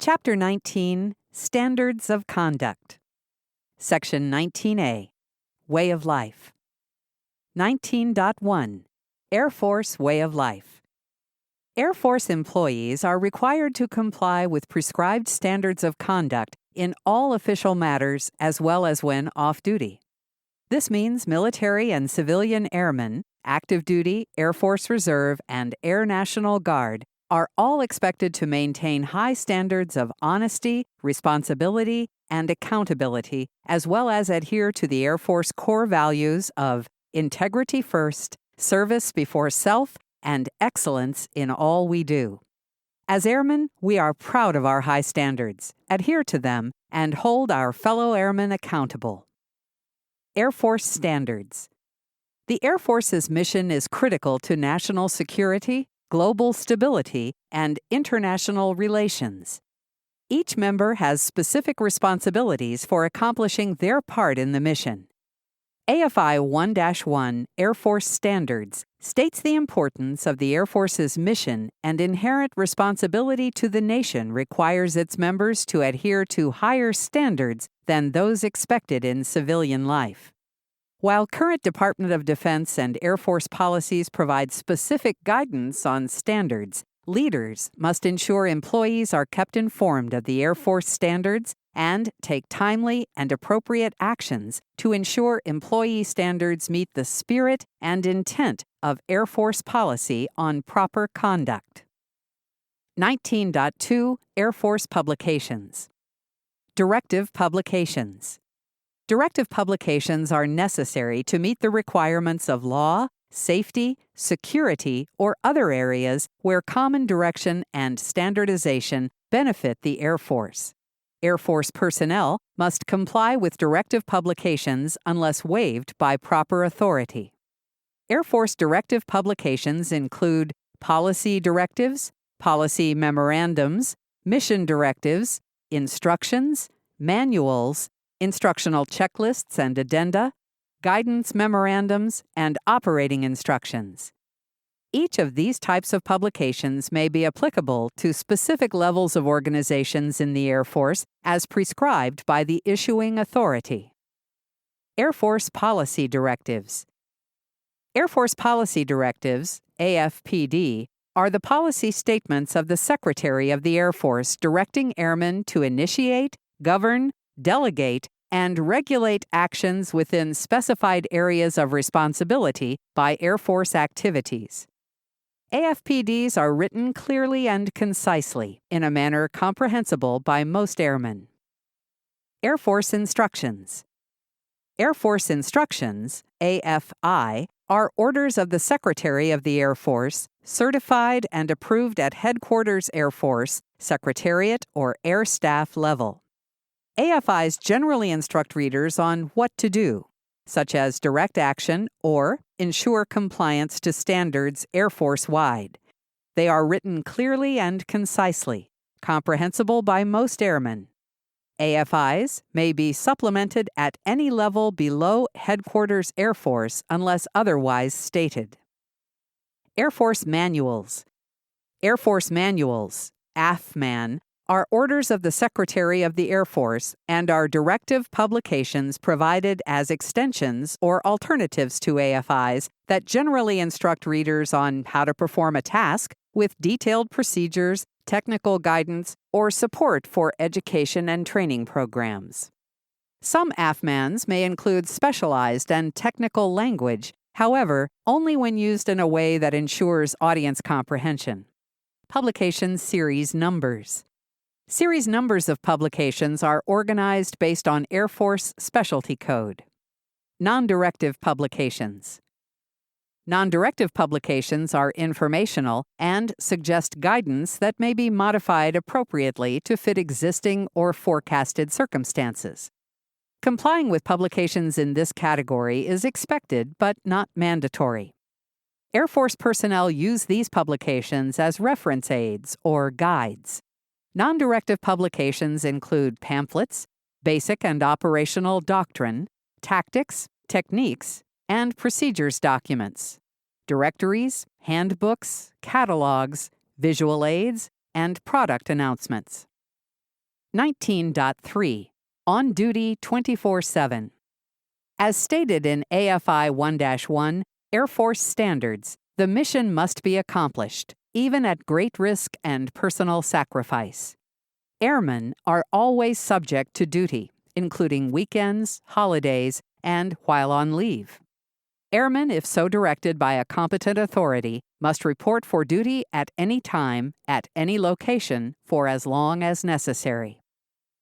Chapter 19, Standards of Conduct. Section 19A, Way of Life. 19.1, Air Force Way of Life. Air Force employees are required to comply with prescribed standards of conduct in all official matters as well as when off-duty. This means military and civilian airmen, active duty, Air Force Reserve, and Air National Guard are all expected to maintain high standards of honesty, responsibility, and accountability, as well as adhere to the Air Force core values of integrity first, service before self, and excellence in all we do. As airmen, we are proud of our high standards, adhere to them, and hold our fellow airmen accountable. Air Force Standards. The Air Force's mission is critical to national security, global stability, and international relations. Each member has specific responsibilities for accomplishing their part in the mission. AFI 1-1 Air Force Standards states the importance of the Air Force's mission and inherent responsibility to the nation requires its members to adhere to higher standards than those expected in civilian life. While current Department of Defense and Air Force policies provide specific guidance on standards, leaders must ensure employees are kept informed of the Air Force standards and take timely and appropriate actions to ensure employee standards meet the spirit and intent of Air Force policy on proper conduct. 19.2 Air Force Publications. Directive Publications. Directive publications are necessary to meet the requirements of law, safety, security, or other areas where common direction and standardization benefit the Air Force. Air Force personnel must comply with directive publications unless waived by proper authority. Air Force directive publications include policy directives, policy memorandums, mission directives, instructions, manuals, instructional checklists and addenda, guidance memorandums, and operating instructions. Each of these types of publications may be applicable to specific levels of organizations in the Air Force as prescribed by the issuing authority. Air Force Policy Directives. Air Force Policy Directives, AFPD, are the policy statements of the Secretary of the Air Force directing airmen to initiate, govern, delegate, and regulate actions within specified areas of responsibility by Air Force activities. AFPDs are written clearly and concisely in a manner comprehensible by most airmen. Air Force Instructions. Air Force Instructions, AFI, are orders of the Secretary of the Air Force, certified and approved at Headquarters Air Force, Secretariat, or Air Staff level. AFIs generally instruct readers on what to do, such as direct action or ensure compliance to standards Air Force-wide. They are written clearly and concisely, comprehensible by most airmen. AFIs may be supplemented at any level below Headquarters Air Force unless otherwise stated. Air Force Manuals. Air Force Manuals, AFMAN, are orders of the Secretary of the Air Force and are directive publications provided as extensions or alternatives to AFIs that generally instruct readers on how to perform a task with detailed procedures, technical guidance, or support for education and training programs. Some AFMANs may include specialized and technical language, however, only when used in a way that ensures audience comprehension. Publication series numbers. Series numbers of publications are organized based on Air Force Specialty Code. Non-directive publications. Non-directive publications are informational and suggest guidance that may be modified appropriately to fit existing or forecasted circumstances. Complying with publications in this category is expected but not mandatory. Air Force personnel use these publications as reference aids or guides. Non-directive publications include pamphlets, basic and operational doctrine, tactics, techniques, and procedures documents, directories, handbooks, catalogs, visual aids, and product announcements. 19.3 On Duty 24/7. As stated in AFI 1-1, Air Force Standards, the mission must be accomplished, even at great risk and personal sacrifice. Airmen are always subject to duty, including weekends, holidays, and while on leave. Airmen, if so directed by a competent authority, must report for duty at any time, at any location, for as long as necessary.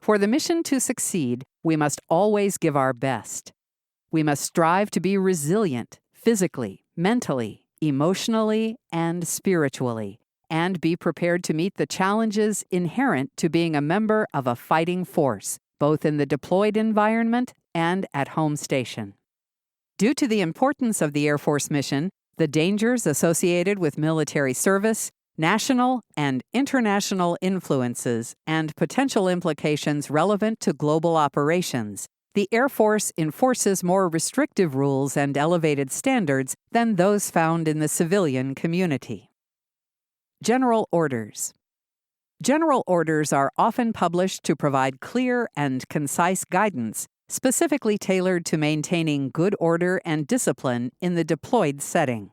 For the mission to succeed, we must always give our best. We must strive to be resilient, physically, mentally, emotionally, and spiritually, and be prepared to meet the challenges inherent to being a member of a fighting force, both in the deployed environment and at home station. Due to the importance of the Air Force mission, the dangers associated with military service, national and international influences, and potential implications relevant to global operations, the Air Force enforces more restrictive rules and elevated standards than those found in the civilian community. General Orders. General orders are often published to provide clear and concise guidance, specifically tailored to maintaining good order and discipline in the deployed setting.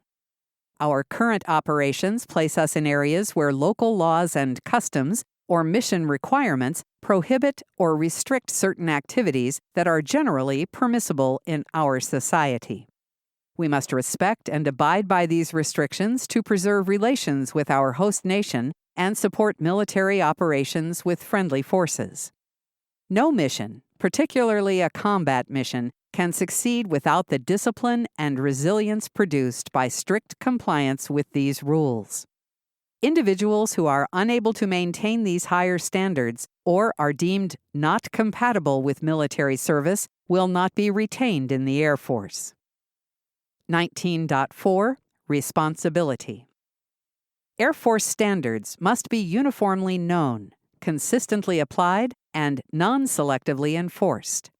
Our current operations place us in areas where local laws and customs or mission requirements prohibit or restrict certain activities that are generally permissible in our society. We must respect and abide by these restrictions to preserve relations with our host nation and support military operations with friendly forces. No mission, particularly a combat mission, can succeed without the discipline and resilience produced by strict compliance with these rules. Individuals who are unable to maintain these higher standards or are deemed not compatible with military service will not be retained in the Air Force. 19.4 Responsibility. Air Force standards must be uniformly known, consistently applied, and non-selectively enforced.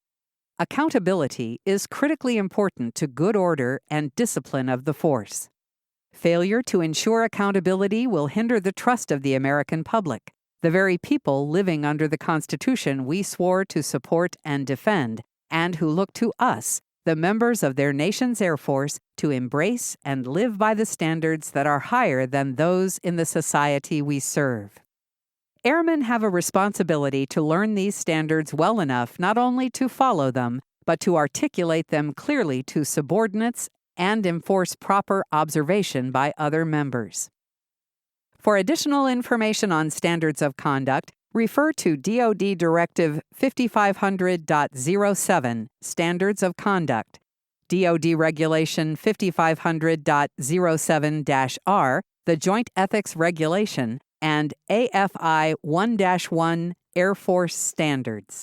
Accountability is critically important to good order and discipline of the force. Failure to ensure accountability will hinder the trust of the American public, the very people living under the Constitution we swore to support and defend, and who look to us, the members of their nation's Air Force, to embrace and live by the standards that are higher than those in the society we serve. Airmen have a responsibility to learn these standards well enough not only to follow them, but to articulate them clearly to subordinates and enforce proper observation by other members. For additional information on standards of conduct, refer to DoD Directive 5500.07, Standards of Conduct, DoD Regulation 5500.07-R, the Joint Ethics Regulation, and AFI 1-1 Air Force Standards.